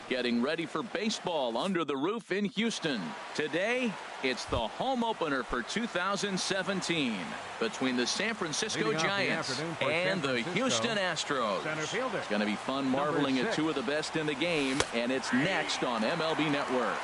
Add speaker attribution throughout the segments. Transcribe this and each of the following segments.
Speaker 1: getting ready for baseball under the roof in Houston. Today, it's the home opener for 2017 between the San Francisco Giants and the Houston Astros. It's going to be fun marveling at two of the best in the game, and it's next on MLB Network.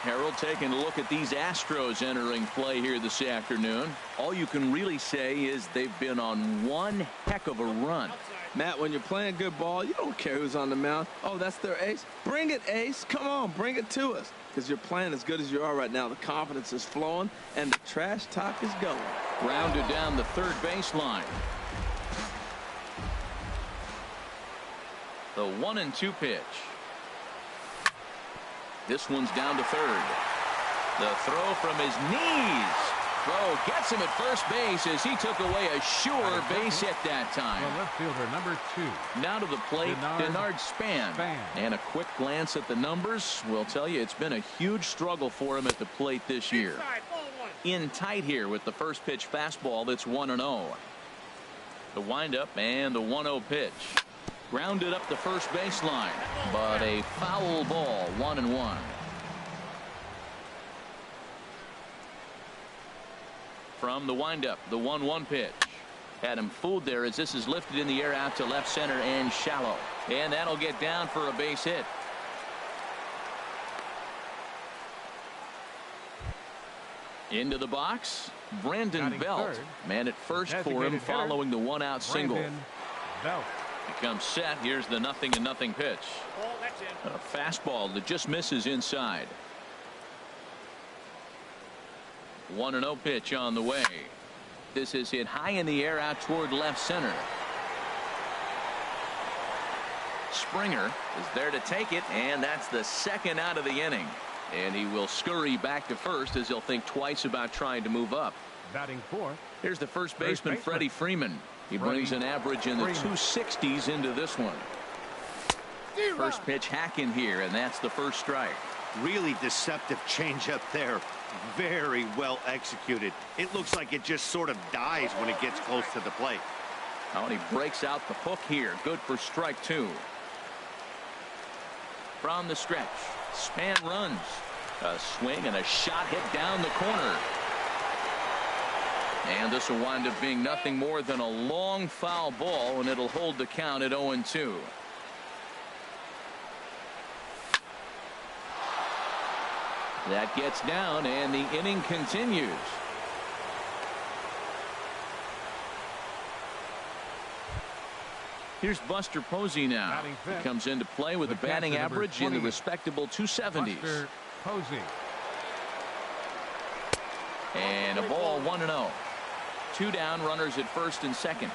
Speaker 1: Harold, taking a look at these Astros entering play here this afternoon. All you can really say is they've been on one heck of a run.
Speaker 2: Matt, when you're playing good ball, you don't care who's on the mound. Oh, that's their ace. Bring it, ace. Come on, bring it to us. Because you're playing as good as you are right now. The confidence is flowing, and the trash talk is going.
Speaker 1: Grounded down the third baseline. The 1-2 pitch. This one's down to third. The throw from his knees. Throw gets him at first base as he took away a sure base hit that time.
Speaker 3: The left fielder, number 2.
Speaker 1: Now to the plate, Denard Span. And a quick glance at the numbers will tell you it's been a huge struggle for him at the plate this year. In tight here with the first pitch fastball that's 1-0. The windup and the 1-0 pitch. Grounded up the first baseline, but a foul ball, 1-1. From the windup, the 1-1 pitch. Had him fooled there as this is lifted in the air out to left center and shallow. And that'll get down for a base hit. Into the box, Brandon Belt. Man at first for him following the one-out single. He comes set. Here's the 0-0 pitch. A fastball that just misses inside. 1-0 pitch on the way. This is hit high in the air out toward left center. Springer is there to take it, and that's the second out of the inning. And he will scurry back to first as he'll think twice about trying to move up.
Speaker 3: Batting fourth.
Speaker 1: Here's the first baseman, Freddie Freeman. He brings an average in the 260s into this one. First pitch hacking here, and that's the first strike.
Speaker 4: Really deceptive changeup there. Very well executed. It looks like it just sort of dies when it gets close to the plate.
Speaker 1: Oh, and he breaks out the hook here. Good for strike 2. From the stretch, Span runs. A swing and a shot hit down the corner. And this will wind up being nothing more than a long foul ball, and it'll hold the count at 0-2. That gets down, and the inning continues. Here's Buster Posey now. He comes into play with a batting average in the respectable 270s.
Speaker 3: Buster Posey.
Speaker 1: And a ball, 1-0. 2 down, runners at first and second.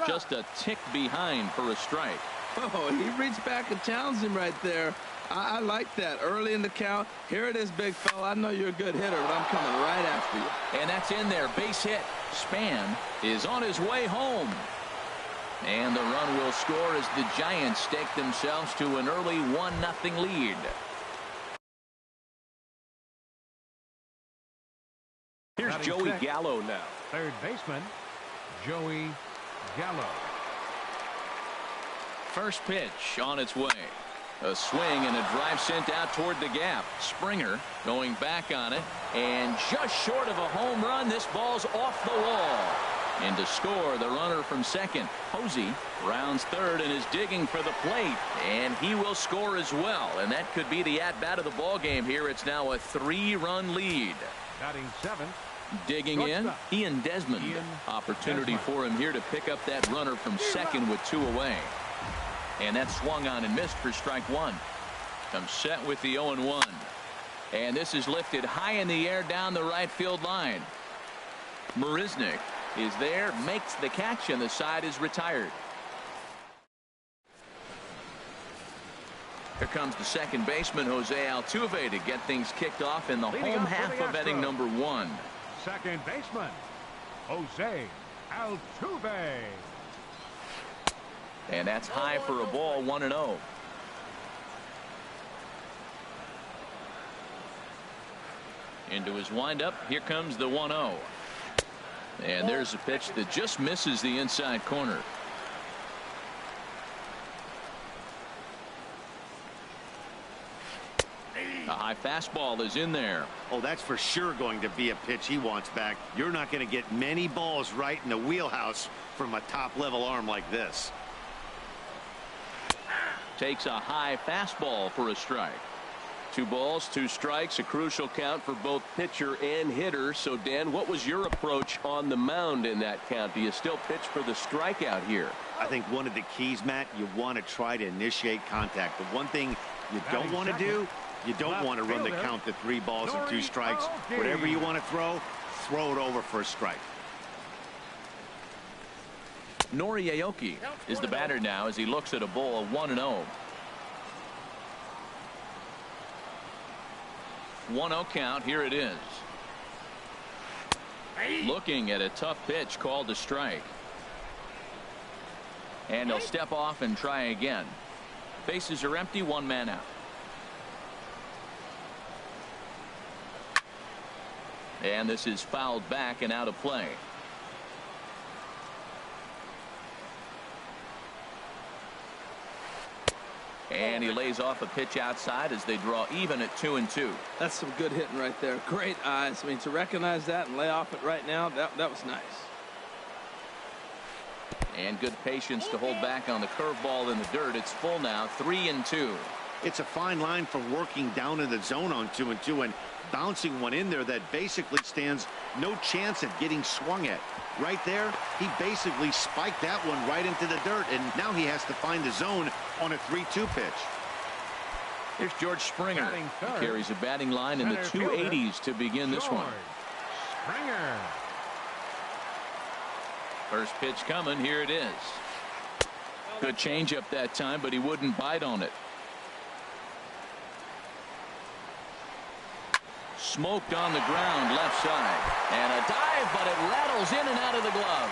Speaker 1: Just a tick behind for a strike.
Speaker 2: Oh, he reached back and challenged him right there. I like that. Early in the count. Here it is, big fella. I know you're a good hitter, but I'm coming right after you.
Speaker 1: And that's in there. Base hit. Span is on his way home. And the run will score as the Giants stake themselves to an early 1-0 lead. Here's Joey Gallo now.
Speaker 3: Third baseman, Joey Gallo.
Speaker 1: First pitch on its way. A swing and a drive sent out toward the gap. Springer going back on it, and just short of a home run. This ball's off the wall. And to score, the runner from second. Posey rounds third and is digging for the plate, and he will score as well. And that could be the at-bat of the ball game here. It's now a 3-run lead.
Speaker 3: Batting seventh.
Speaker 1: Digging in, Ian Desmond. Opportunity for him here to pick up that runner from second with 2 away. And that swung on and missed for strike 1. Comes set with the 0-1. And this is lifted high in the air down the right field line. Marisnick is there, makes the catch, and the side is retired. Here comes the second baseman, Jose Altuve, to get things kicked off in the home half of inning number 1.
Speaker 3: Second baseman, Jose Altuve.
Speaker 1: And that's high for a ball, 1-0. Into his windup. Here comes the 1-0. And there's a pitch that just misses the inside corner. High fastball is in there.
Speaker 4: Oh, that's for sure going to be a pitch he wants back. You're not going to get many balls right in the wheelhouse from a top-level arm like this.
Speaker 1: Takes a high fastball for a strike. 2 balls, 2 strikes, a crucial count for both pitcher and hitter. So, Dan, what was your approach on the mound in that count? Do you still pitch for the strikeout here?
Speaker 4: I think one of the keys, Matt, you want to try to initiate contact. The one thing you don't want to do, you don't want to run the count to 3 balls and 2 strikes. Whatever you want to throw it over for a strike.
Speaker 1: Nori Aoki is the batter now as he looks at a ball of 1-0. 1-0 count. Here it is. Looking at a tough pitch called a strike. And he'll step off and try again. Bases are empty, 1 man out. And this is fouled back and out of play. And he lays off a pitch outside as they draw even at 2-2.
Speaker 2: That's some good hitting right there. Great eyes. I mean, to recognize that and lay off it right now, that was nice.
Speaker 1: And good patience to hold back on the curveball in the dirt. It's full now, 3-2.
Speaker 4: It's a fine line for working down in the zone on 2-2 and bouncing one in there that basically stands no chance at getting swung at. Right there, he basically spiked that one right into the dirt, and now he has to find the zone on a 3-2 pitch.
Speaker 1: Here's George Springer. He carries a batting line in the 280s to begin this one.
Speaker 3: Springer.
Speaker 1: First pitch coming. Here it is. Good changeup that time, but he wouldn't bite on it. Smoked on the ground left side. And a dive, but it rattles in and out of the glove.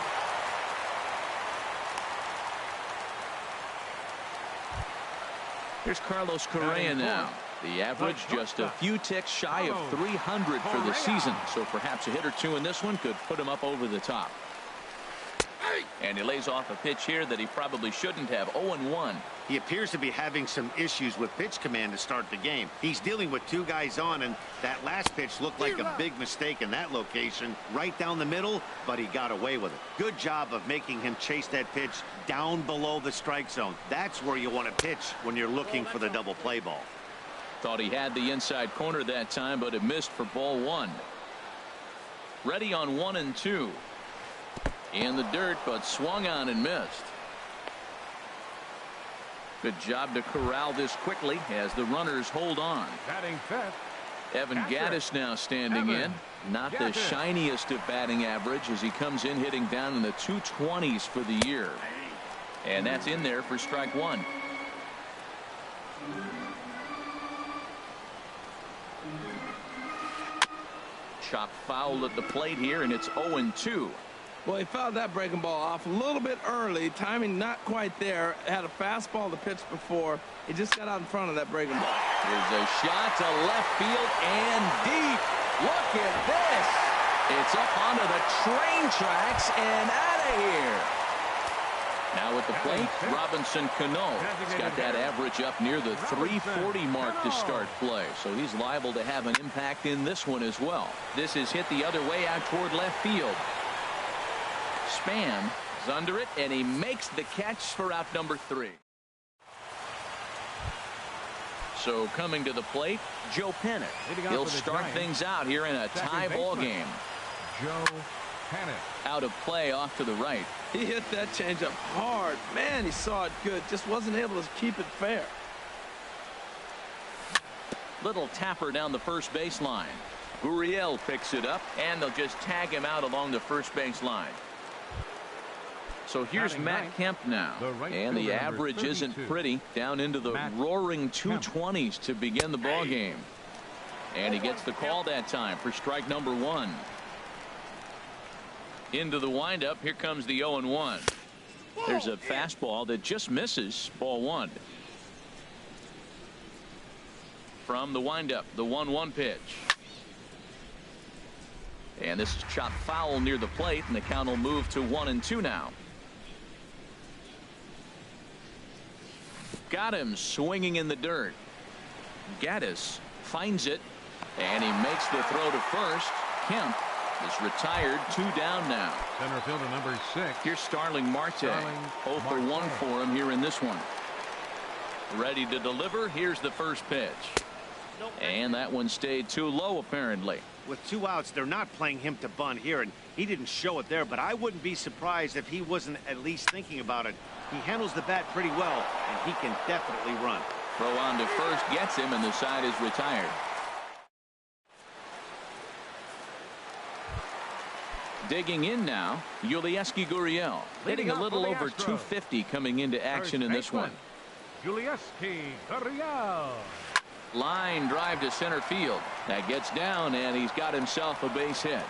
Speaker 1: Here's Carlos Correa now. The average just a few ticks shy of 300 for the season. So perhaps a hit or 2 in this one could put him up over the top. And he lays off a pitch here that he probably shouldn't have. 0-1.
Speaker 4: He appears to be having some issues with pitch command to start the game. He's dealing with 2 guys on, and that last pitch looked like a big mistake in that location. Right down the middle, but he got away with it. Good job of making him chase that pitch down below the strike zone. That's where you want to pitch when you're looking for the double play ball.
Speaker 1: Thought he had the inside corner that time, but it missed for ball 1. Ready on 1-2. In the dirt, but swung on and missed. Good job to corral this quickly as the runners hold on.
Speaker 3: Batting fifth.
Speaker 1: Evan Gattis now standing in. Not the shiniest of batting average as he comes in hitting down in the 220s for the year. And that's in there for strike 1. Chop foul at the plate here, and it's 0-2.
Speaker 2: Well, he fouled that breaking ball off a little bit early. Timing not quite there. Had a fastball to pitch before. He just got out in front of that breaking ball.
Speaker 1: Here's a shot to left field and deep. Look at this. It's up onto the train tracks and out of here. Now at the plate, Robinson Cano. He's got that average up near the 340 mark to start play. So he's liable to have an impact in this one as well. This is hit the other way out toward left field. Span is under it, and he makes the catch for out number 3. So coming to the plate, Joe Pennant. He'll start things out here in a tie ball game.
Speaker 3: Joe Pennant.
Speaker 1: Out of play off to the right.
Speaker 2: He hit that changeup hard. Man, he saw it good. Just wasn't able to keep it fair.
Speaker 1: Little tapper down the first base line. Gurriel picks it up, and they'll just tag him out along the first base line. So here's Matt Kemp now, and the average isn't pretty, down into the roaring 220s to begin the ball game. And he gets the call that time for strike number 1. Into the windup, here comes the 0-1. There's a fastball that just misses, ball 1. From the windup, the 1-1 pitch. And this is chopped foul near the plate, and the count will move to 1-2 now. Got him swinging in the dirt. Gattis finds it, and he makes the throw to first. Kemp is retired. 2 down now.
Speaker 3: Center fielder number 6.
Speaker 1: Here's Starling Marte. 0 for 1 for him here in this one. Ready to deliver. Here's the first pitch. And that one stayed too low, apparently.
Speaker 4: With 2 outs, they're not playing him to bunt here, and he didn't show it there, but I wouldn't be surprised if he wasn't at least thinking about it. He handles the bat pretty well, and he can definitely run.
Speaker 1: Throw on to first gets him, and the side is retired. Digging in now, Yulieski Gurriel, hitting a little over 250 coming into action in this one.
Speaker 3: Yulieski Gurriel.
Speaker 1: Line drive to center field. That gets down, and he's got himself a base hit.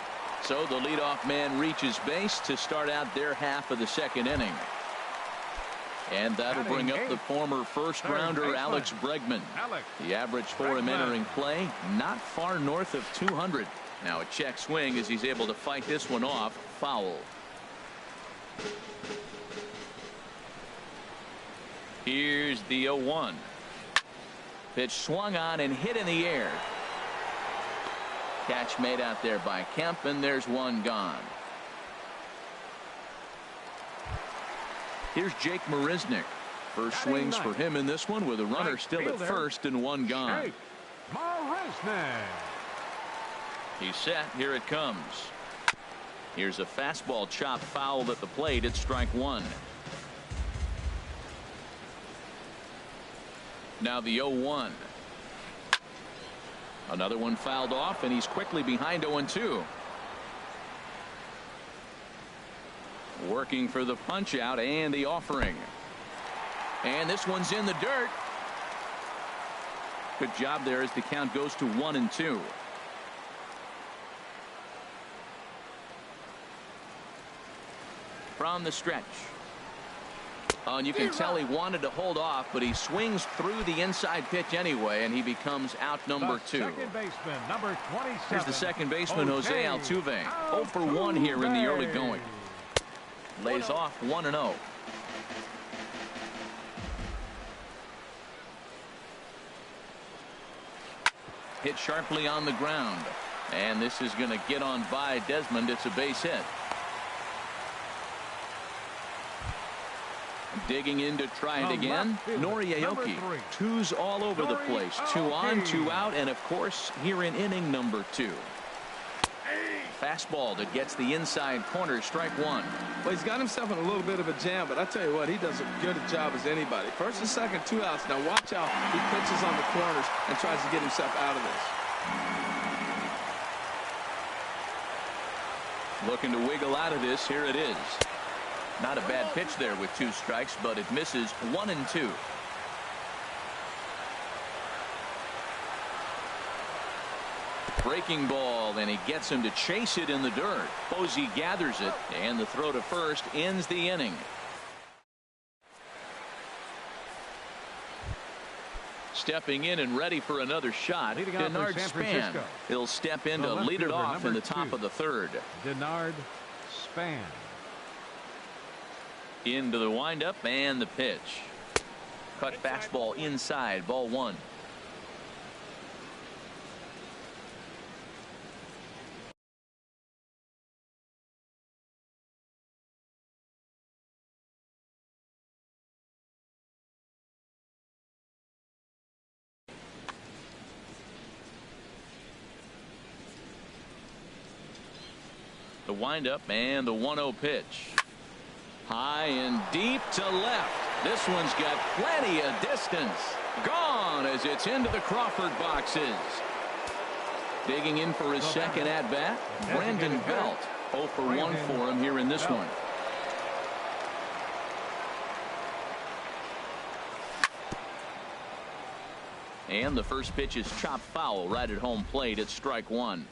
Speaker 1: So the leadoff man reaches base to start out their half of the second inning. And that'll bring up the former first-rounder Alex Bregman. The average for him entering play, not far north of 200. Now a check swing as he's able to fight this one off. Foul. Here's the 0-1. Pitch swung on and hit in the air. Catch made out there by Kemp, and there's one gone. Here's Jake Marisnick. First swings for him in this one with a runner still at first and one gone.
Speaker 3: Jake Marisnick.
Speaker 1: He's set. Here it comes. Here's a fastball chopped foul at the plate. It's strike 1. Now the 0-1. Another one fouled off, and he's quickly behind 0-2. Working for the punch out and the offering. And this one's in the dirt. Good job there as the count goes to 1-2. From the stretch. Oh, and you can tell he wanted to hold off, but he swings through the inside pitch anyway, and he becomes out number 2.
Speaker 3: Second baseman, number 27.
Speaker 1: Here's the second baseman, Jose Altuve. 0 for 1 here in the early going. Lays off 1-0. Hit sharply on the ground, and this is going to get on by Desmond. It's a base hit. Digging in to try it again. Nori Aoki. 2's all over the place. 2 on, 2 out, and of course here in inning number 2. Fastball that gets the inside corner. Strike 1.
Speaker 2: Well, he's got himself in a little bit of a jam, but I tell you what, he does as good a job as anybody. First and second, 2 outs. Now watch how he pitches on the corners and tries to get himself out of this.
Speaker 1: Looking to wiggle out of this. Here it is. Not a bad pitch there with 2 strikes, but it misses. 1-2. Breaking ball, and he gets him to chase it in the dirt. Posey gathers it, and the throw to first ends the inning. Stepping in and ready for another shot, Denard Span. He'll step in to lead it off in the top of the 3rd.
Speaker 3: Denard Span.
Speaker 1: Into the windup and the pitch. Cut fastball inside, ball 1. The windup and the 1-0 pitch. High and deep to left. This one's got plenty of distance. Gone as it's into the Crawford boxes. Digging in for his second at bat, Brandon Belt. 0 for 1 for him here in this one. And the first pitch is chopped foul right at home plate. It's strike 1.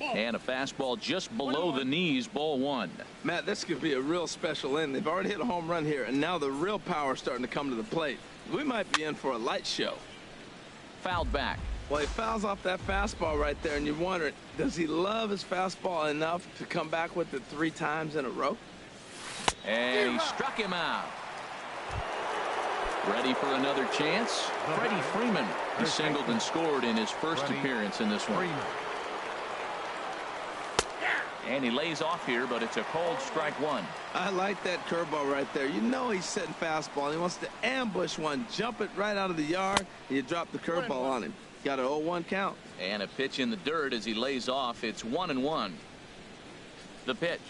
Speaker 1: And a fastball just below the knees, ball 1.
Speaker 2: Matt, this could be a real special inning. They've already hit a home run here, and now the real power is starting to come to the plate. We might be in for a light show.
Speaker 1: Fouled back.
Speaker 2: Well, he fouls off that fastball right there, and you're wondering, does he love his fastball enough to come back with it 3 times in a row?
Speaker 1: And he struck him out. Ready for another chance? Freddie Freeman. He singled and scored in his first appearance in this one. And he lays off here, but it's a called strike one.
Speaker 2: I like that curveball right there. You know he's setting fastball. He wants to ambush one, jump it right out of the yard, and you drop the curveball on him. Got an 0-1 count.
Speaker 1: And a pitch in the dirt as he lays off. It's 1-1. The pitch.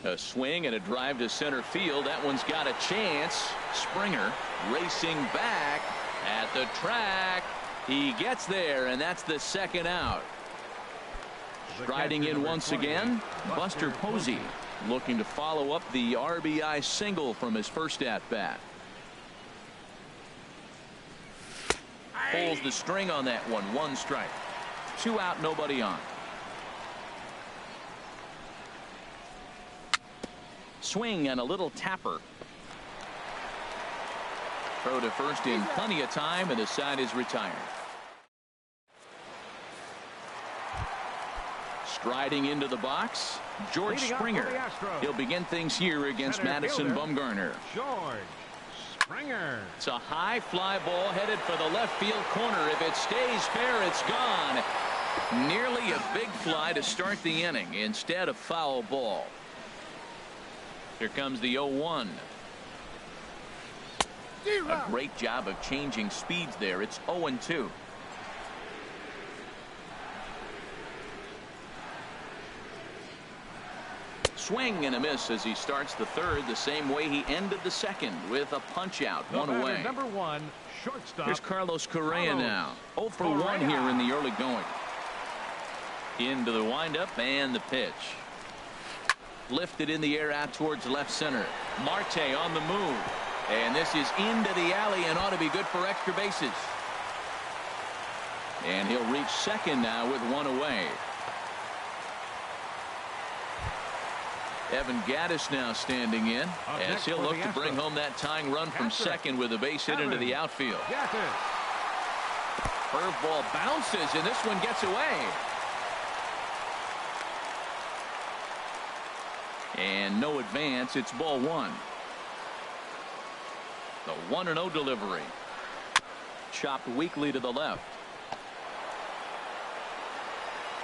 Speaker 1: A swing and a drive to center field. That one's got a chance. Springer racing back at the track. He gets there, and that's the second out. Striding in once again, Buster Posey, looking to follow up the RBI single from his first at-bat. Pulls the string on that one. 1 strike. 2 out, nobody on. Swing and a little tapper. Throw to first in plenty of time, and the side is retired. Striding into the box, George Springer. He'll begin things here against Madison Bumgarner.
Speaker 3: George Springer.
Speaker 1: It's a high fly ball headed for the left field corner. If it stays fair, it's gone. Nearly a big fly to start the inning. Instead, a foul ball. Here comes the 0-1. A great job of changing speeds there. It's 0-2. Swing and a miss as he starts the third the same way he ended the second, with a punch out. 1 away.
Speaker 3: Number 1, shortstop.
Speaker 1: Here's Carlos Correa now. 0 for 1 here in the early going. Into the windup and the pitch. Lifted in the air out towards left center. Marte on the move. And this is into the alley and ought to be good for extra bases. And he'll reach second now with 1 away. Evan Gattis now standing in as he'll look to bring home that tying run from second with a base hit into the outfield. Curveball bounces, and this one gets away. And no advance. It's ball 1. The 1-0 delivery. Chopped weakly to the left.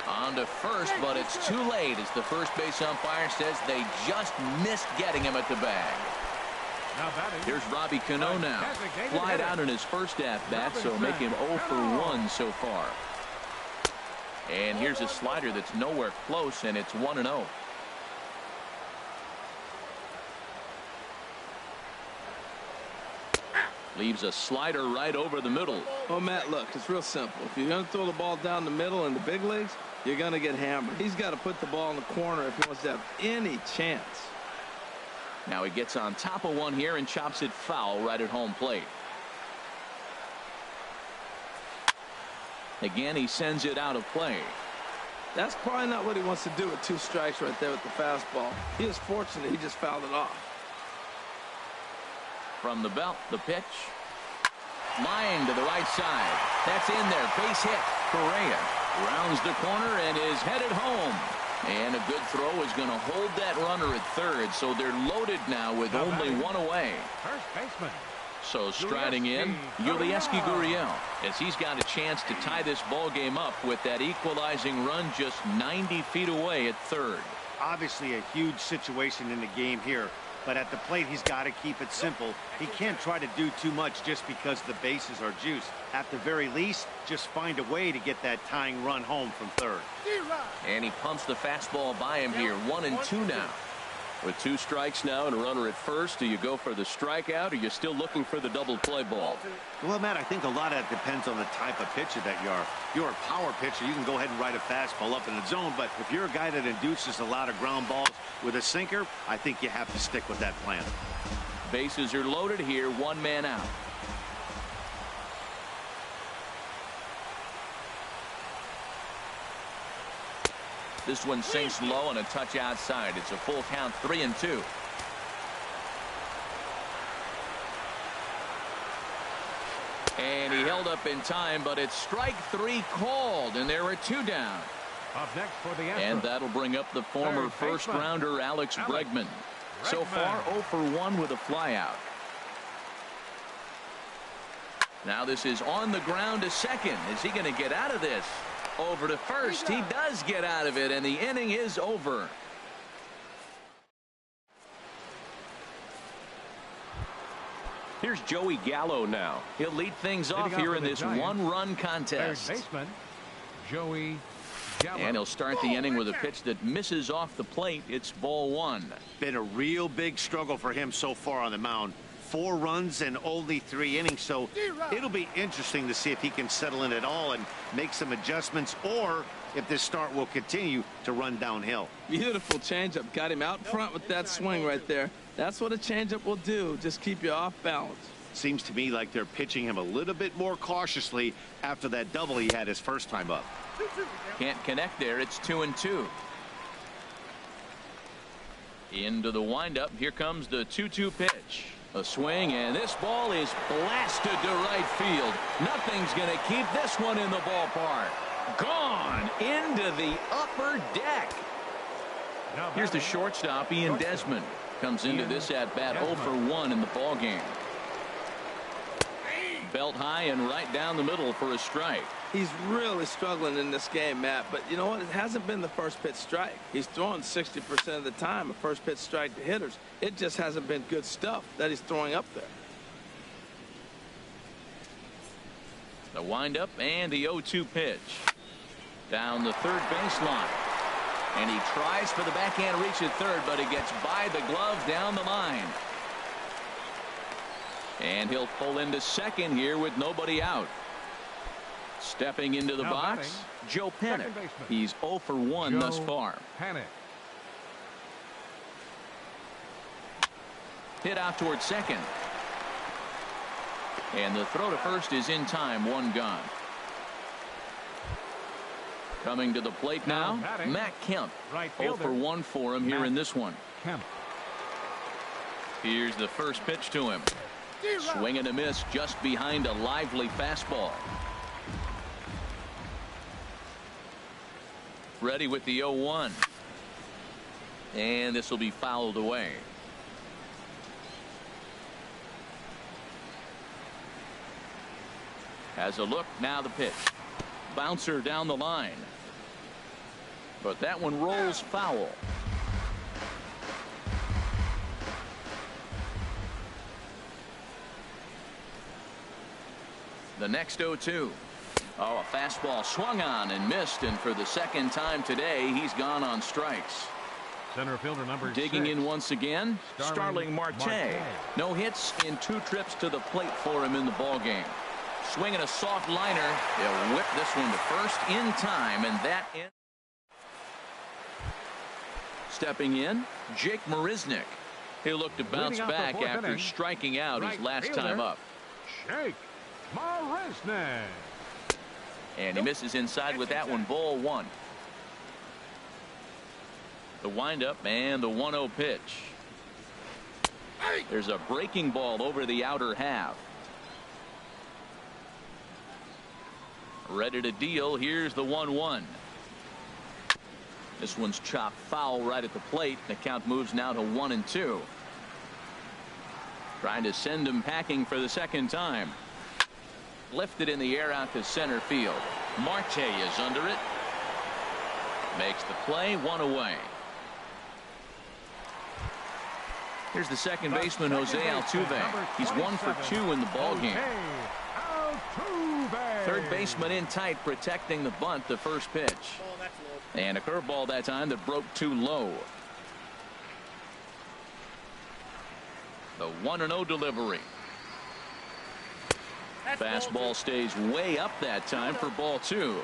Speaker 1: On to first, but it's too late as the first base umpire says they just missed getting him at the bag. Here's Robbie Cano now. Flied out in his first at-bat, so make him 0 for 1 so far. And here's a slider that's nowhere close, and it's 1-0. Leaves a slider right over the middle.
Speaker 2: Oh, Matt, look, it's real simple. If you're going to throw the ball down the middle in the big leagues, you're going to get hammered. He's got to put the ball in the corner if he wants to have any chance.
Speaker 1: Now he gets on top of one here and chops it foul right at home plate. Again, he sends it out of play.
Speaker 2: That's probably not what he wants to do with 2 strikes right there with the fastball. He is fortunate he just fouled it off.
Speaker 1: From the belt, the pitch. Line to the right side. That's in there. Base hit. Correa rounds the corner and is headed home. And a good throw is going to hold that runner at third. So they're loaded now with only 1 away.
Speaker 3: First baseman.
Speaker 1: So striding in, Yulieski Gurriel, as he's got a chance to tie this ball game up with that equalizing run just 90 feet away at third.
Speaker 4: Obviously a huge situation in the game here. But at the plate, he's got to keep it simple. He can't try to do too much just because the bases are juiced. At the very least, just find a way to get that tying run home from third.
Speaker 1: And he pumps the fastball by him here. 1-2 now. With 2 strikes now and a runner at first, do you go for the strikeout, or are you still looking for the double play ball?
Speaker 4: Well, Matt, I think a lot of that depends on the type of pitcher that you are. If you're a power pitcher, you can go ahead and ride a fastball up in the zone. But if you're a guy that induces a lot of ground balls with a sinker, I think you have to stick with that plan.
Speaker 1: Bases are loaded here. 1 man out. This one sinks low and a touch outside. It's a full count, 3-2. And he held up in time, but it's strike 3 called, and there are 2 down.
Speaker 3: Up next for the Astros.
Speaker 1: And that'll bring up the former first-rounder Alex Bregman. So far, 0 for 1 with a flyout. Now this is on the ground to second. Is he going to get out of this? Over to first. He does get out of it, and the inning is over. Here's Joey Gallo now. He'll lead things off here in this one-run contest.
Speaker 3: Third baseman, Joey Gallo.
Speaker 1: And he'll start the inning with a pitch that misses off the plate. It's ball one.
Speaker 4: Been a real big struggle for him so far on the mound. 4 runs and only 3 innings, so it'll be interesting to see if he can settle in at all and make some adjustments, or if this start will continue to run downhill.
Speaker 2: Beautiful changeup. Got him out front with that swing right there. That's what a changeup will do. Just keep you off balance.
Speaker 4: Seems to me like they're pitching him a little bit more cautiously after that double he had his first time up.
Speaker 1: Can't connect there. It's 2-2. Into the windup. Here comes the 2-2 pitch. A swing, and this ball is blasted to right field. Nothing's going to keep this one in the ballpark. Gone into the upper deck. Here's the shortstop, Ian Desmond. Comes into this at-bat 0 for 1 in the ballgame. Belt high and right down the middle for a strike.
Speaker 2: He's really struggling in this game, Matt, but you know what? It hasn't been the first pitch strike. He's throwing 60% of the time a first pitch strike to hitters. It just hasn't been good stuff that he's throwing up there.
Speaker 1: The windup and the 0-2 pitch. Down the third baseline. And he tries for the backhand reach at third, but he gets by the glove down the line. And he'll pull into second here with nobody out. Stepping into the box, Joe Panik. He's 0 for 1 thus far.
Speaker 3: Panik.
Speaker 1: Hit out towards second. And the throw to first is in time. 1 gone. Coming to the plate now, Matt Kemp. 0 for 1 for him here in this one.
Speaker 3: Kemp.
Speaker 1: Here's the first pitch to him. Swing and a miss just behind a lively fastball. Ready with the 0-1. And this will be fouled away. Has a look. Now the pitch. Bouncer down the line. But that one rolls foul. The next 0-2. Oh, a fastball swung on and missed, and for the second time today, he's gone on strikes.
Speaker 3: Center fielder number
Speaker 1: Digging
Speaker 3: 6.
Speaker 1: in once again, Starling Marte. No hits in 2 trips to the plate for him in the ballgame. Swinging a soft liner. He'll whip this one to first in time, and that in. Stepping in, Jake Marisnick. He'll look to bounce back after striking out his last time up.
Speaker 3: Jake Marisnick.
Speaker 1: And he misses inside with that one. Ball 1. The windup and the 1-0 pitch. There's a breaking ball over the outer half. Ready to deal. Here's the 1-1. This one's chopped foul right at the plate. The count moves now to 1-2. Trying to send him packing for the second time. Lifted in the air out to center field. Marte is under it. Makes the play. 1 away. Here's the second baseman, Jose Altuve. He's 1 for 2 in the ballgame. Third baseman in tight, protecting the bunt. The first pitch. And a curveball that time that broke too low. The 1-0 delivery. Fastball stays way up that time for ball 2.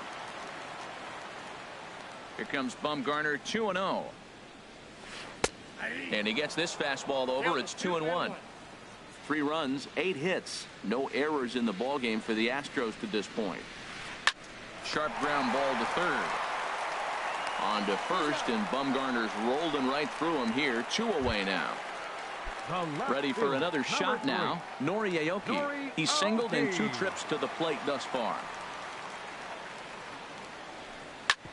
Speaker 1: Here comes Bumgarner. 2-0. And he gets this fastball over. It's 2-1. 3 runs, 8 hits. No errors in the ballgame for the Astros to this point. Sharp ground ball to third. On to first, and Bumgarner's rolling right through him here. 2 away now. Ready for another shot now. Nori Aoki. He's singled in 2 trips to the plate thus far.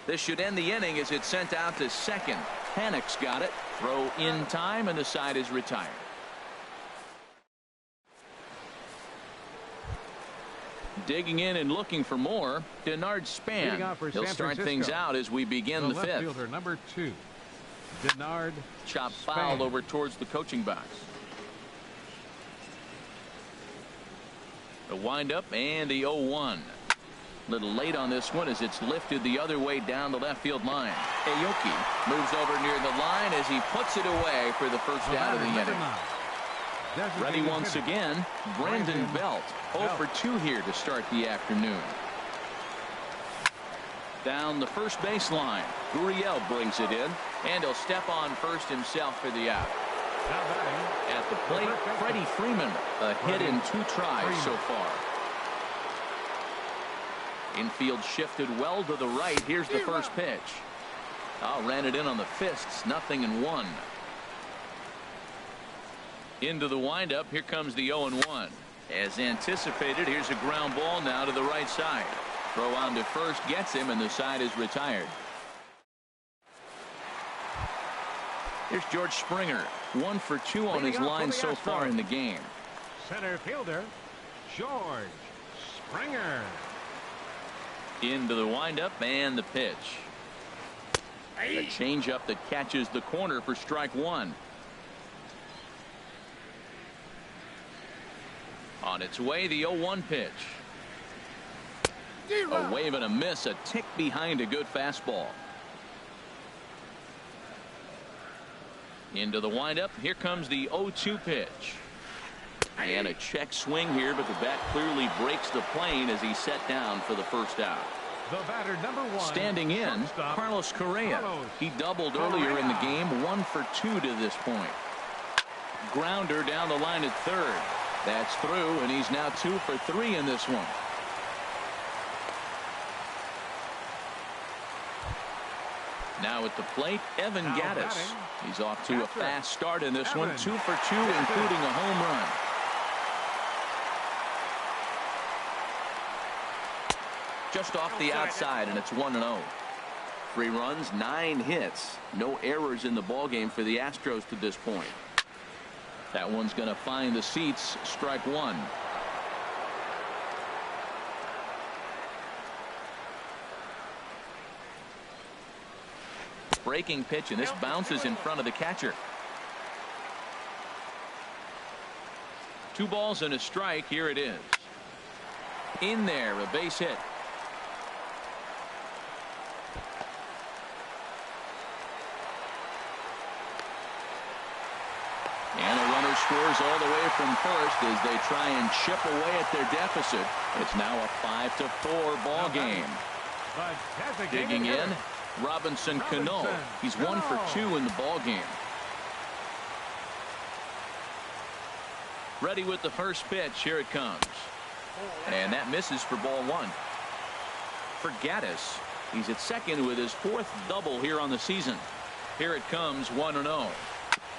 Speaker 1: This should end the inning as it's sent out to second. Panik's got it. Throw in time, and the side is retired. Digging in and looking for more, Denard Span. He'll start things out as we begin the
Speaker 3: left
Speaker 1: fifth.
Speaker 3: Fielder number 2, Denard
Speaker 1: Chop
Speaker 3: Span.
Speaker 1: foul over towards the coaching box. The windup and the 0-1. Little late on this one as it's lifted the other way down the left field line. Aoki moves over near the line as he puts it away for the first out of the inning. Ready once again, Brandon Belt. 0 for 2 here to start the afternoon. Down the first baseline, Gurriel brings it in, and he'll step on first himself for the out. At the plate, Freddie Freeman, a hit in 2 tries so far. Infield shifted well to the right. Here's the first pitch. Ran it in on the fists, 0-1. Into the windup, here comes the 0-1. As anticipated, here's a ground ball now to the right side. Throw on to first gets him, and the side is retired. Here's George Springer, 1 for 2 on his line so far in the game.
Speaker 3: Center fielder, George Springer.
Speaker 1: Into the windup and the pitch. A changeup that catches the corner for strike 1. On its way, the 0-1 pitch. A wave and a miss, a tick behind a good fastball. Into the windup, here comes the 0-2 pitch. And a check swing here, but the bat clearly breaks the plane as he's set down for the first out.
Speaker 3: The batter, number 1.
Speaker 1: Standing in, Carlos Correa. He doubled earlier in the game, 1 for 2 to this point. Grounder down the line at third. That's through, and he's now 2 for 3 in this one. Now at the plate, Evan Gattis. He's off to a fast start in this one, 2 for 2, including a home run. Just off the outside, and it's 1-0. 3 runs, 9 hits. No errors in the ballgame for the Astros to this point. That one's going to find the seats, strike 1. Breaking pitch, and this bounces in front of the catcher. 2 balls and a strike. Here it is. In there, a base hit. And a runner scores all the way from first as they try and chip away at their deficit. It's now a 5-4 ball game. Digging in, Robinson Cano. He's 1 for 2 in the ball game. Ready with the first pitch. Here it comes. And that misses for ball 1. For Gattis, he's at second with his 4th double here on the season. Here it comes, 1-0.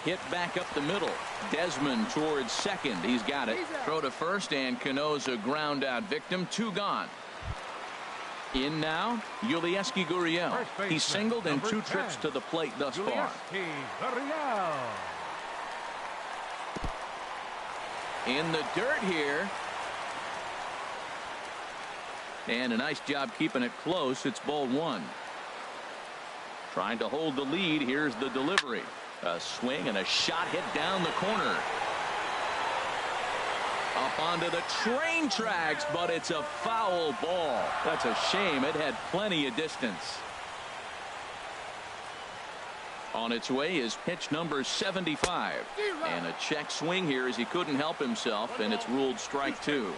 Speaker 1: Hit back up the middle. Desmond towards second. He's got it. Throw to first, and Cano's a ground out victim. 2 gone. In now, Yulieski Gurriel. He's singled in 2 trips to the plate thus far. In the dirt here. And a nice job keeping it close. It's ball 1. Trying to hold the lead. Here's the delivery. A swing and a shot hit down the corner. Up onto the train tracks, but it's a foul ball. That's a shame. It had plenty of distance. On its way is pitch number 75. And a check swing here as he couldn't help himself, and it's ruled strike 2.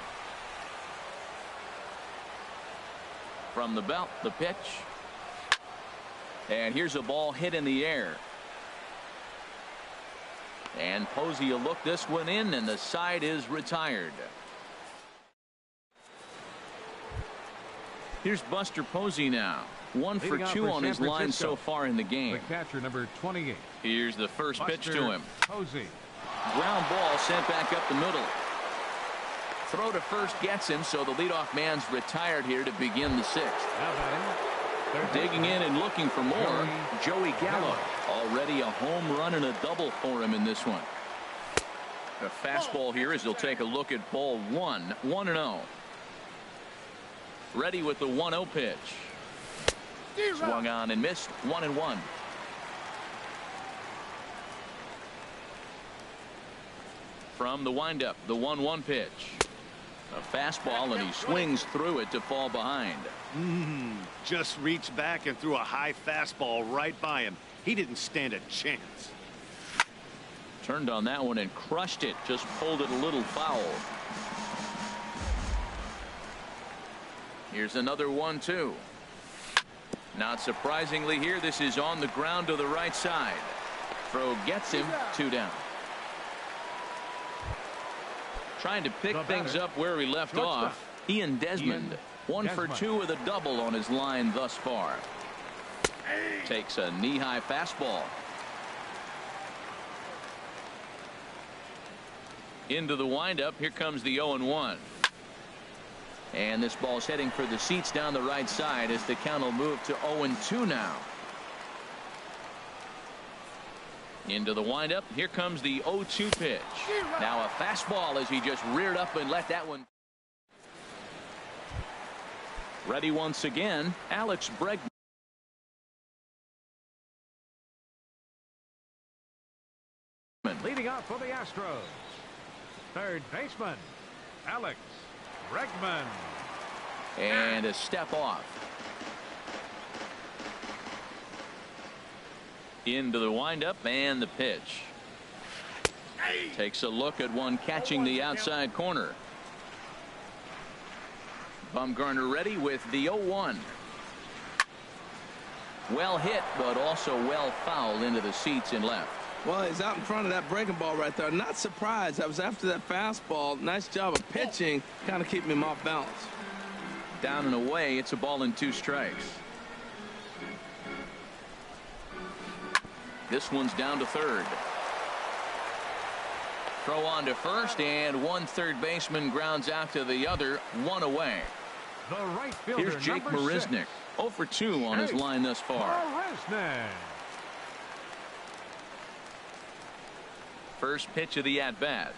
Speaker 1: From the belt, the pitch. And here's a ball hit in the air. And Posey will look this one in, and the side is retired. Here's Buster Posey now. 1 for 2 on his line so far in the game.
Speaker 3: The catcher, number 28.
Speaker 1: Here's the first pitch to him.
Speaker 3: Posey.
Speaker 1: Ground ball sent back up the middle. Throw to first gets him, so the leadoff man's retired here to begin the 6th. Digging in and looking for more, Joey Gallo. Already a home run and a double for him in this one. A fastball here as he'll take a look at ball 1. 1-0. Ready with the 1-0 pitch. Swung on and missed. 1-1. From the windup, the 1-1 pitch. A fastball, and he swings through it to fall behind.
Speaker 4: Just reached back and threw a high fastball right by him. He didn't stand a chance.
Speaker 1: Turned on that one and crushed it. Just pulled it a little foul. Here's another 1-2. Not surprisingly here, this is on the ground to the right side. Throw gets him. 2 down. Trying to pick things up where he left off. Ian Desmond. 1 for 2 with a double on his line thus far. Takes a knee-high fastball. Into the windup. Here comes the 0-1. And this ball's heading for the seats down the right side as the count will move to 0-2 now. Into the windup. Here comes the 0-2 pitch. Now a fastball as he just reared up and let that one. Ready once again, Alex Bregman.
Speaker 3: Leading off for the Astros, third baseman, Alex Bregman.
Speaker 1: And a step off. Into the windup and the pitch. Takes a look at one catching the outside corner. Bumgarner ready with the 0-1. Well hit, but also well fouled into the seats and left.
Speaker 2: Well, he's out in front of that breaking ball right there. Not surprised. I was after that fastball. Nice job of pitching, kind of keeping him off balance.
Speaker 1: Down and away. It's a ball and 2 strikes. This one's down to third. Throw on to first, and one third baseman grounds out to the other. 1 away.
Speaker 3: The right fielder,
Speaker 1: here's Jake Marisnick. 0 for 2 on his line thus far.
Speaker 3: Marisnick.
Speaker 1: First pitch of the at-bat.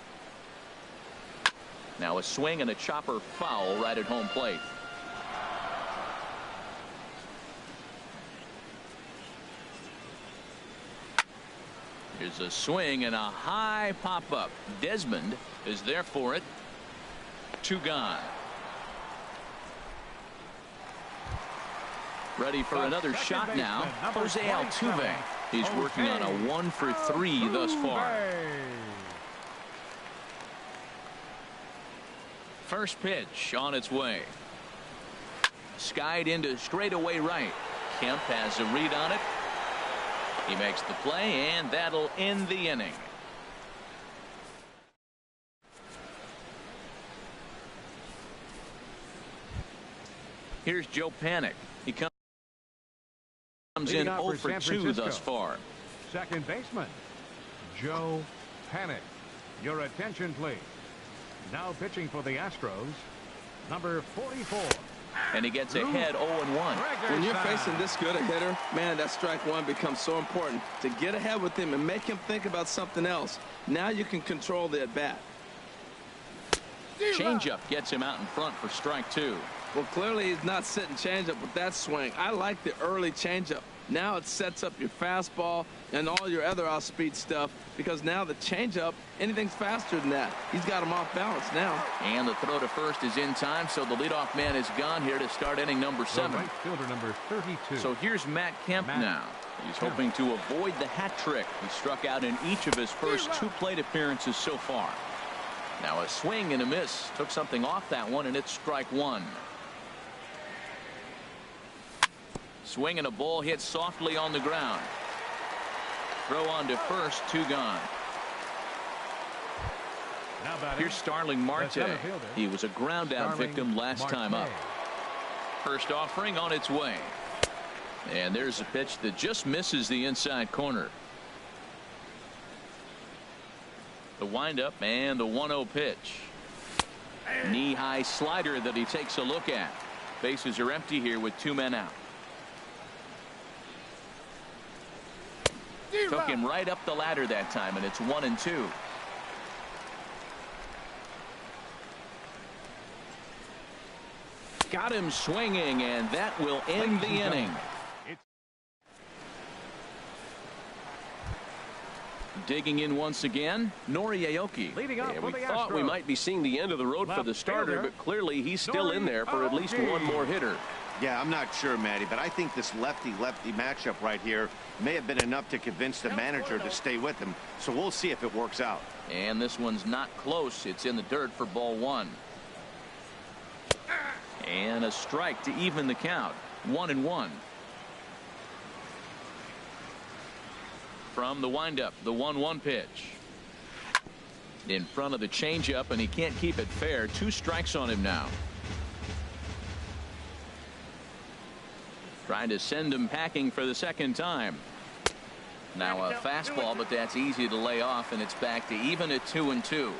Speaker 1: Now a swing and a chopper foul right at home plate. Here's a swing and a high pop-up. Desmond is there for it. 2 gone. Ready for another shot now. Jose Altuve. He's working on a 1 for 3 thus far. First pitch on its way. Skied into straightaway right. Kemp has a read on it. He makes the play, and that'll end the inning. Here's Joe Panik. He comes in 0 for 2 thus far.
Speaker 3: Second baseman, Joe Panik. Your attention, please. Now pitching for the Astros, number 44.
Speaker 1: And he gets ahead 0-1.
Speaker 2: When you're facing this good a hitter, man, that strike one becomes so important to get ahead with him and make him think about something else. Now you can control the at-bat.
Speaker 1: Changeup gets him out in front for strike 2.
Speaker 2: Well, clearly he's not sitting changeup with that swing. I like the early changeup. Now it sets up your fastball and all your other off-speed stuff, because now the changeup, anything's faster than that. He's got him off balance now.
Speaker 1: And the throw to first is in time, so the leadoff man is gone here to start inning number 7.
Speaker 3: Right fielder number 32.
Speaker 1: So here's Matt Kemp now. He's hoping to avoid the hat trick. He struck out in each of his first 2 plate appearances so far. Now a swing and a miss. Took something off that one, and it's strike 1. Swing and a ball hit softly on the ground. Throw on to first. 2 gone. Here's Starling Marte. He was a ground out victim last time up. First offering on its way. And there's a pitch that just misses the inside corner. The windup and the 1-0 pitch. Knee-high slider that he takes a look at. Bases are empty here with 2 men out. Took him right up the ladder that time, and it's 1-2. Got him swinging, and that will end the inning. Digging in once again, Nori Aoki.
Speaker 5: And we thought we might be seeing the end of the road for the starter, but clearly he's still in there for at least one more hitter.
Speaker 4: Yeah, I'm not sure, Matty, but I think this lefty-lefty matchup right here may have been enough to convince the manager to stay with him. So we'll see if it works out.
Speaker 1: And this one's not close. It's in the dirt for ball one. And a strike to even the count. 1-1. From the windup, the 1-1 pitch. In front of the changeup, and he can't keep it fair. 2 strikes on him now. Trying to send him packing for the second time. Now a fastball, but that's easy to lay off, and it's back to even at 2-2.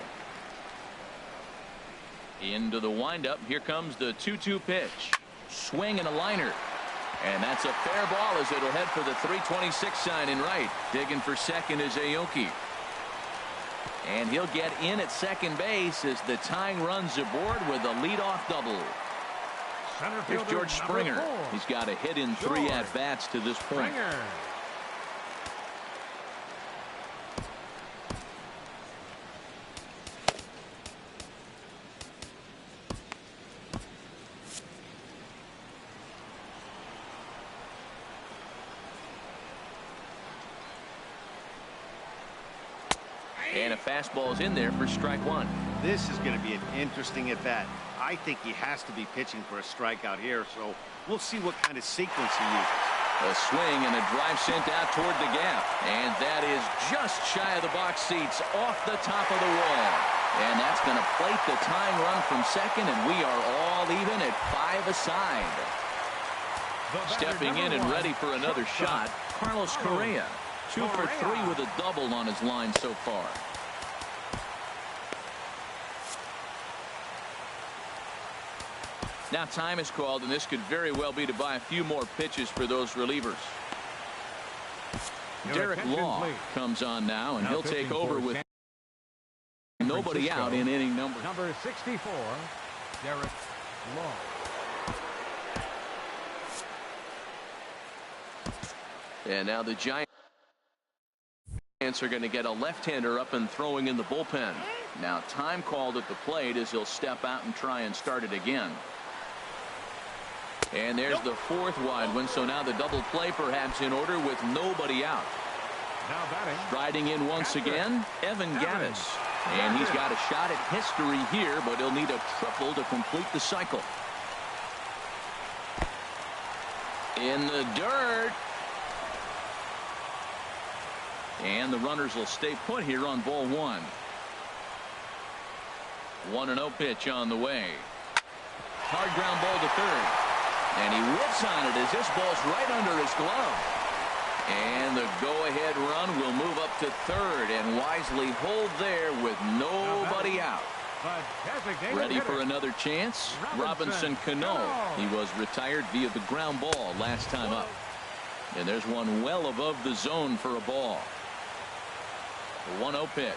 Speaker 1: Into the windup. Here comes the 2-2 pitch. Swing and a liner. And that's a fair ball as it'll head for the 326 sign in right. Digging for second is Aoki. And he'll get in at second base as the tying runs aboard with a leadoff double. Here's George Springer. He's got a hit in 3 at-bats to this point. And a fastball is in there for strike 1.
Speaker 4: This is going to be an interesting at-bat. I think he has to be pitching for a strikeout here, so we'll see what kind of sequence he uses.
Speaker 1: A swing and a drive sent out toward the gap. And that is just shy of the box seats off the top of the wall. And that's going to plate the tying run from second, and we are all even at 5 aside. Stepping in and ready for another shot, Carlos Correa. 2 for 3 with a double on his line so far. Now time is called, and this could very well be to buy a few more pitches for those relievers. Derek Law comes on now, and he'll take over with nobody out in inning number
Speaker 3: 64, Derek Law.
Speaker 1: And now the Giants are going to get a left-hander up and throwing in the bullpen. Now time called at the plate as he'll step out and try and start it again. And there's the 4th wide one, so now the double play perhaps in order with nobody out.
Speaker 3: Now batting.
Speaker 1: Riding in once again, Evan Gattis. And he's got a shot at history here, but he'll need a triple to complete the cycle. In the dirt. And the runners will stay put here on ball 1. 1-0 pitch on the way. Hard ground ball to third. And he whips on it as this ball's right under his glove. And the go-ahead run will move up to third and wisely hold there with nobody out. Ready for another chance? Robinson Cano. He was retired via the ground ball last time up. And there's one well above the zone for a ball. The 1-0 pitch.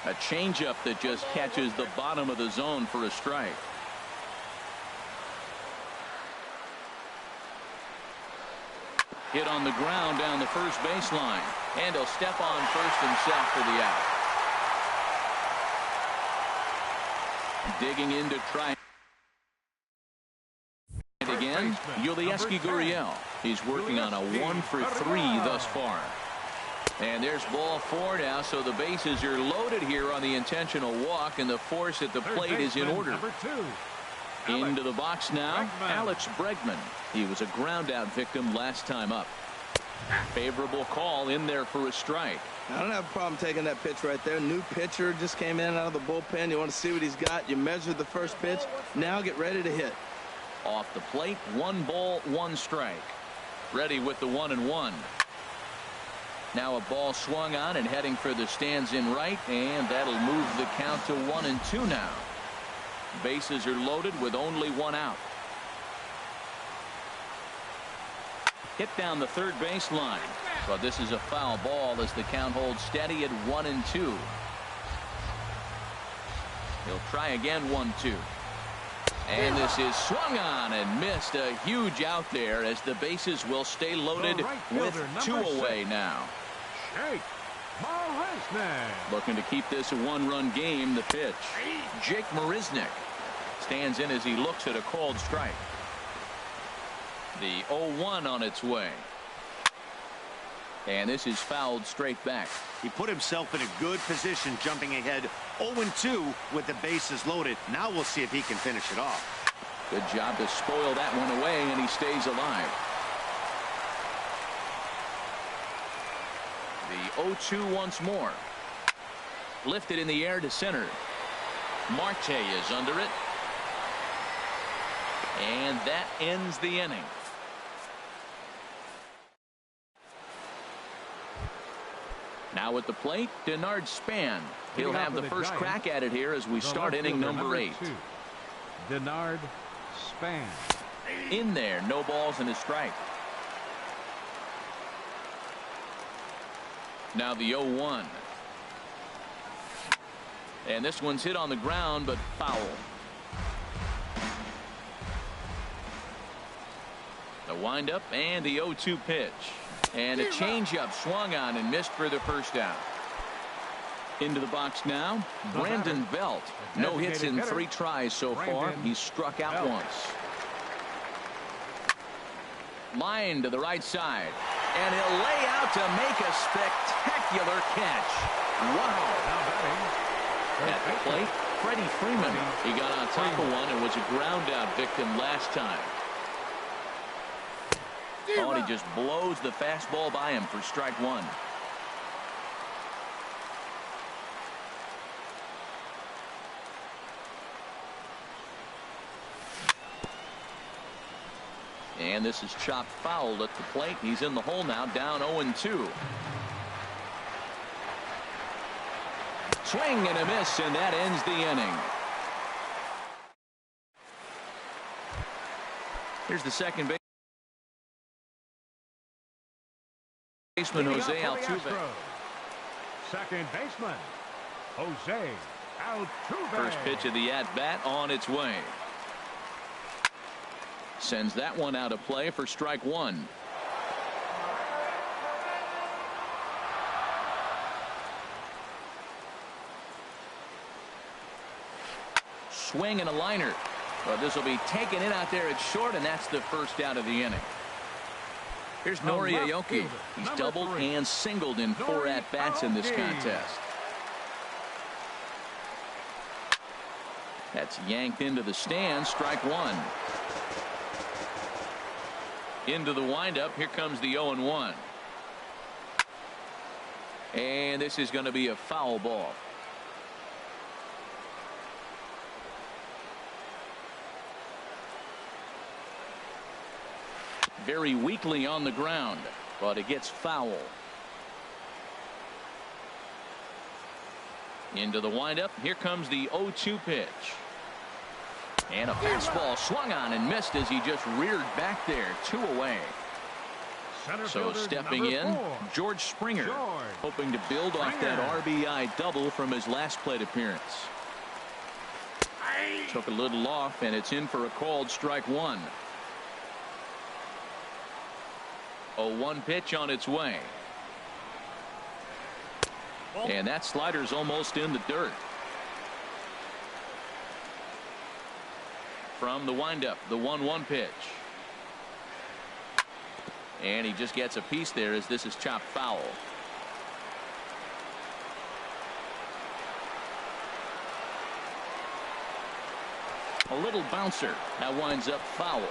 Speaker 1: A changeup that just catches the bottom of the zone for a strike. Hit on the ground down the first baseline. And he'll step on first himself for the out. Digging in to try it again. Yulieski Gurriel. He's working on a 1 for 3 thus far. And there's ball 4 now, so the bases are loaded here on the intentional walk, and the force at the plate is in order. Into the box now, Alex Bregman. He was a ground out victim last time up. Favorable call in there for a strike.
Speaker 2: I don't have a problem taking that pitch right there. New pitcher just came in out of the bullpen. You want to see what he's got. You measure the first pitch. Now get ready to hit.
Speaker 1: Off the plate, 1 ball, 1 strike. Ready with the 1-1. Now a ball swung on and heading for the stands in right, and that'll move the count to 1-2 now. Bases are loaded with only 1 out. Hit down the third baseline, but this is a foul ball as the count holds steady at 1-2. He'll try again 1-2. And this is swung on and missed. A huge out there as the bases will stay loaded with 2 away now.
Speaker 3: Jake Marisnick.
Speaker 1: Looking to keep this a 1-run game. The pitch. Jake Marisnick stands in as he looks at a called strike. The 0-1 on its way. And this is fouled straight back.
Speaker 4: He put himself in a good position jumping ahead 0-2 with the bases loaded. Now we'll see if he can finish it off.
Speaker 1: Good job to spoil that one away, and he stays alive. The 0-2 once more. Lifted in the air to center. Marte is under it. And that ends the inning. Now at the plate, Denard Span. He'll have the first crack at it here as we start inning number 8.
Speaker 3: Denard Span.
Speaker 1: In there, no balls and a strike. Now the 0-1. And this one's hit on the ground, but foul. The windup and the 0-2 pitch. And a changeup swung on and missed for the first out. Into the box now, Brandon Belt. No hits in 3 tries so far. He's struck out once. Line to the right side. And he'll lay out to make a spectacular catch. Wow. At the plate, Freddie Freeman. He got on top of one and was a ground out victim last time. Oh, and he just blows the fastball by him for strike 1. And this is chopped foul at the plate. He's in the hole now, down 0-2. Swing and a miss, and that ends the inning. Here's the second baseman, Jose Altuve.
Speaker 3: Second baseman, Jose Altuve.
Speaker 1: First pitch of the at-bat on its way. Sends that one out of play for strike 1. Swing and a liner. But this will be taken in out there at short, and that's the first out of the inning. Here's Nori Aoki. He's doubled and singled in 4 at-bats in this contest. That's yanked into the stand. Strike 1. Into the windup. Here comes the 0-1. And this is going to be a foul ball. Very weakly on the ground, but it gets foul. Into the windup. Here comes the 0-2 pitch. And a fastball swung on and missed as he just reared back there. 2 away. So stepping in, George Springer, hoping to build off that RBI double from his last plate appearance. Took a little off, and it's in for a called strike 1. 0-1 pitch on its way. And that slider's almost in the dirt. From the windup, the 1-1 pitch. And he just gets a piece there as this is chopped foul. A little bouncer. That winds up foul.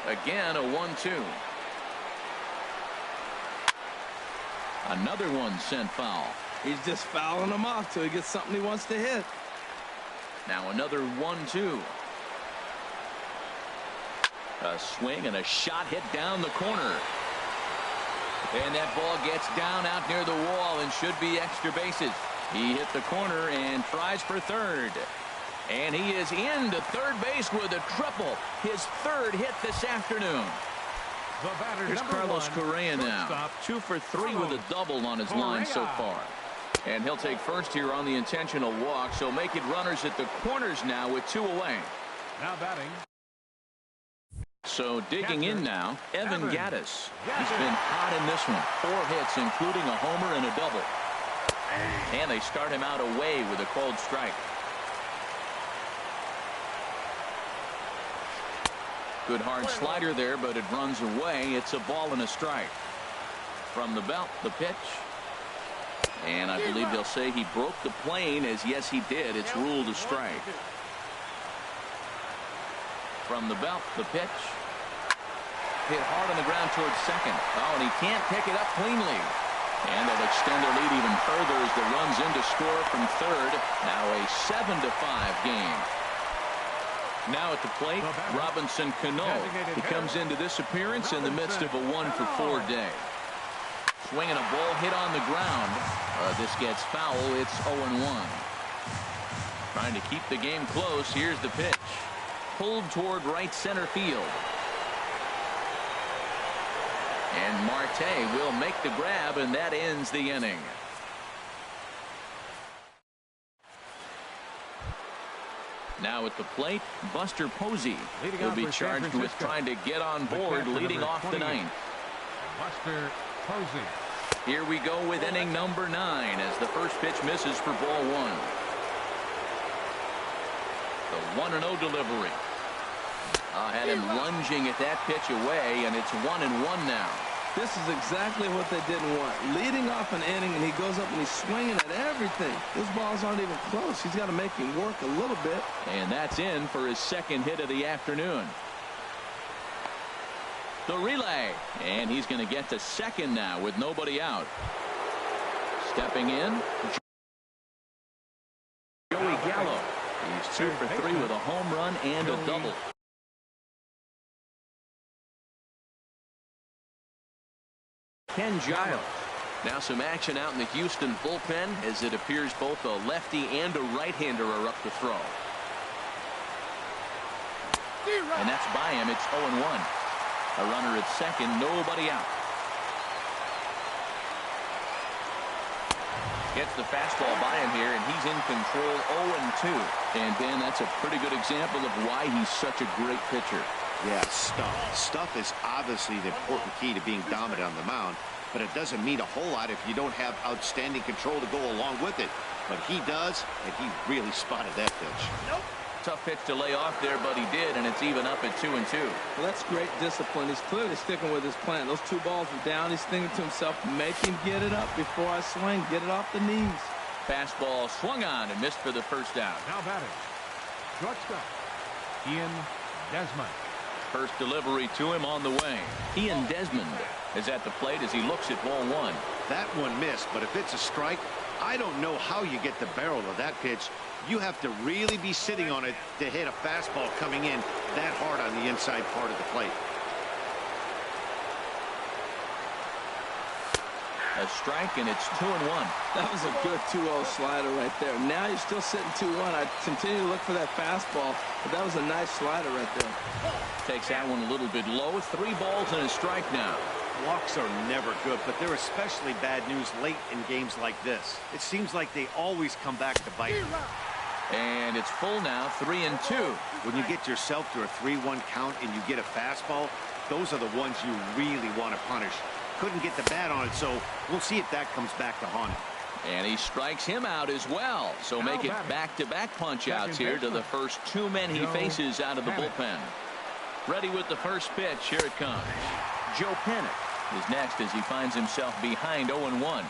Speaker 1: Again, a 1-2. Another one sent foul.
Speaker 2: He's just fouling them off till he gets something he wants to hit.
Speaker 1: Now another 1-2. A swing and a shot hit down the corner. And that ball gets down out near the wall and should be extra bases. He hit the corner and tries for third. And he is into third base with a triple. His 3rd hit this afternoon. Here's Carlos Correa now. 2 for 3 with a double on his line so far. And he'll take first here on the intentional walk, so make it runners at the corners now with 2 away.
Speaker 3: Now batting.
Speaker 1: So digging in now, Evan Gattis. He's been hot in this one. 4 hits, including a homer and a double. And they start him out away with a called strike. Good hard slider there, but it runs away. It's a ball and a strike. From the belt, the pitch. And I believe they'll say he broke the plane, as yes he did. It's ruled a strike. From the belt, the pitch. Hit hard on the ground towards second. Oh, and he can't pick it up cleanly. And they'll extend their lead even further as the runs in to score from third. Now a 7-5 game. Now at the plate, Robinson Cano. He comes into this appearance in the midst of a 1-for-4 day. Swinging a ball hit on the ground. This gets foul. It's 0-1. Trying to keep the game close. Here's the pitch. Pulled toward right center field. And Marte will make the grab, and that ends the inning. Now at the plate, Buster Posey. He'll be charged with trying to get on board, leading off the ninth.
Speaker 3: Buster Posey.
Speaker 1: Here we go with inning number 9 as the first pitch misses for ball 1. The 1-0 delivery. Had him lunging at that pitch away, and it's 1-1 now.
Speaker 2: This is exactly what they didn't want. Leading off an inning, and he goes up and he's swinging at everything. Those balls aren't even close. He's got to make him work a little bit.
Speaker 1: And that's in for his second hit of the afternoon. The relay, and he's going to get to second now with nobody out. Stepping in, Joey Gallo. He's 2 for 3 with a home run and a double. Ken Giles. Now some action out in the Houston bullpen as it appears both a lefty and a right-hander are up to throw. And that's by him. It's 0-1. A runner at second, nobody out. Gets the fastball by him here, and he's in control. 0-2. And Ben, that's a pretty good example of why he's such a great pitcher.
Speaker 4: Yeah, stuff is obviously the important key to being dominant on the mound, but it doesn't mean a whole lot if you don't have outstanding control to go along with it. But he does, and he really spotted that pitch.
Speaker 2: Nope.
Speaker 1: Tough pitch to lay off there, but he did, and it's even up at 2-2.
Speaker 2: Well, that's great discipline. He's clearly sticking with his plan. Those 2 balls were down. He's thinking to himself, make him get it up before I swing. Get it off the knees.
Speaker 1: Fastball swung on and missed for the first out.
Speaker 3: Now batting. Shortstop, Ian Desmond.
Speaker 1: First delivery to him on the way. Ian Desmond is at the plate as he looks at ball 1.
Speaker 4: That one missed, but if it's a strike, I don't know how you get the barrel of that pitch. You have to really be sitting on it to hit a fastball coming in that hard on the inside part of the plate.
Speaker 1: A strike, and it's 2-1.
Speaker 2: That was a good 2-0 slider right there. Now you're still sitting 2-1. I'd continue to look for that fastball, but that was a nice slider right there.
Speaker 1: Takes that one a little bit low. 3 balls and a strike now.
Speaker 4: Walks are never good, but they're especially bad news late in games like this. It seems like they always come back to bite.
Speaker 1: And it's full now, 3-2.
Speaker 4: When you get yourself to a 3-1 count and you get a fastball, those are the ones you really want to punish. Couldn't get the bat on it, so we'll see if that comes back to haunt him.
Speaker 1: And he strikes him out as well. So make it back-to-back punch-outs here to the first 2 men he faces out of the bullpen. Ready with the first pitch. Here it comes. Joe Panik is next as he finds himself behind 0-1.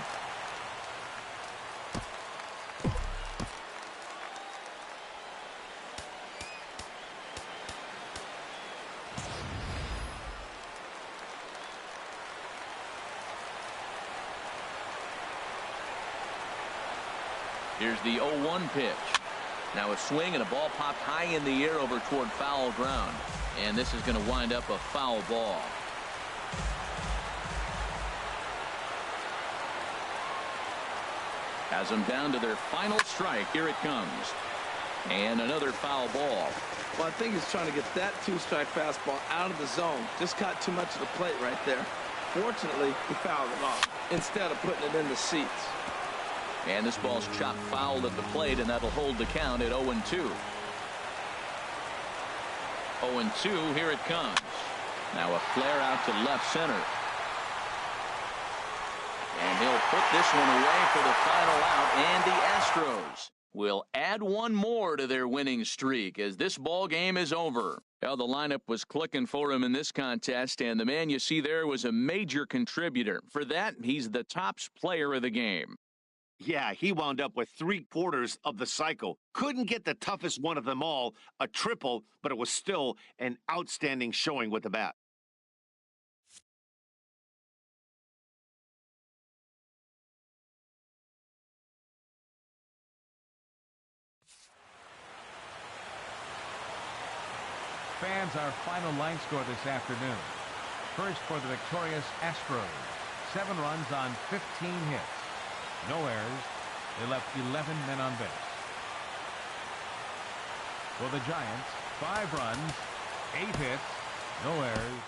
Speaker 1: Here's the 0-1 pitch. Now a swing and a ball popped high in the air over toward foul ground. And this is going to wind up a foul ball. Has them down to their final strike. Here it comes. And another foul ball.
Speaker 2: Well, I think he's trying to get that 2-strike fastball out of the zone. Just caught too much of the plate right there. Fortunately, he fouled it off instead of putting it in the seats.
Speaker 1: And this ball's chopped foul at the plate, and that'll hold the count at 0-2. 0-2, here it comes. Now a flare out to left center. And he'll put this one away for the final out, and the Astros will add one more to their winning streak as this ball game is over. Well, the lineup was clicking for him in this contest, and the man you see there was a major contributor. For that, he's the top player of the game.
Speaker 4: Yeah, he wound up with 3/4 of the cycle. Couldn't get the toughest one of them all, a triple, but it was still an outstanding showing with the bat.
Speaker 3: Fans, our final line score this afternoon. First for the victorious Astros. 7 runs on 15 hits. No errors. They left 11 men on base. For the Giants, 5 runs, 8 hits, no errors,